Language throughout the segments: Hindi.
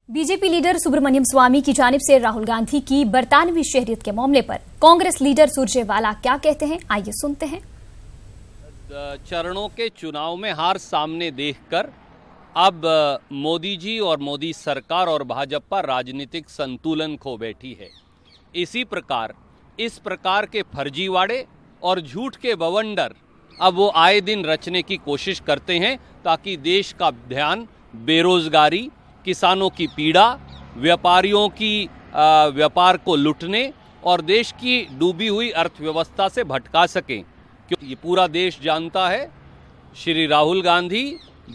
बीजेपी लीडर सुब्रमण्यम स्वामी की जानिब से राहुल गांधी की बरतानवी शहरियत के मामले पर कांग्रेस लीडर सुरजेवाला क्या कहते हैं, आइए सुनते हैं। चरणों के चुनाव में हार सामने देखकर अब मोदी जी और मोदी सरकार और भाजपा राजनीतिक संतुलन खो बैठी है। इसी प्रकार इस प्रकार के फर्जीवाड़े और झूठ के बवंडर अब वो आए दिन रचने की कोशिश करते हैं ताकि देश का ध्यान बेरोजगारी, किसानों की पीड़ा, व्यापारियों की व्यापार को लूटने और देश की डूबी हुई अर्थव्यवस्था से भटका सकें। क्योंकि ये पूरा देश जानता है श्री राहुल गांधी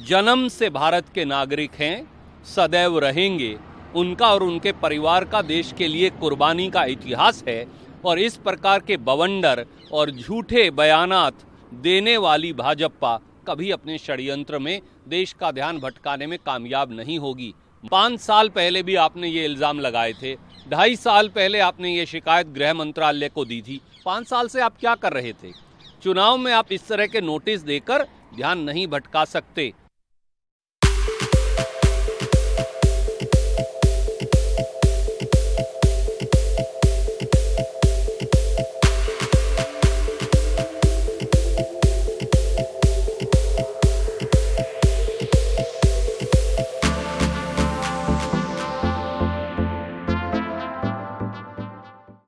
जन्म से भारत के नागरिक हैं, सदैव रहेंगे। उनका और उनके परिवार का देश के लिए कुर्बानी का इतिहास है और इस प्रकार के बवंडर और झूठे बयानात देने वाली भाजपा कभी अपने षड्यंत्र में देश का ध्यान भटकाने में कामयाब नहीं होगी। 5 साल पहले भी आपने ये इल्ज़ाम लगाए थे, 2.5 साल पहले आपने ये शिकायत गृह मंत्रालय को दी थी। 5 साल से आप क्या कर रहे थे? चुनाव में आप इस तरह के नोटिस देकर ध्यान नहीं भटका सकते।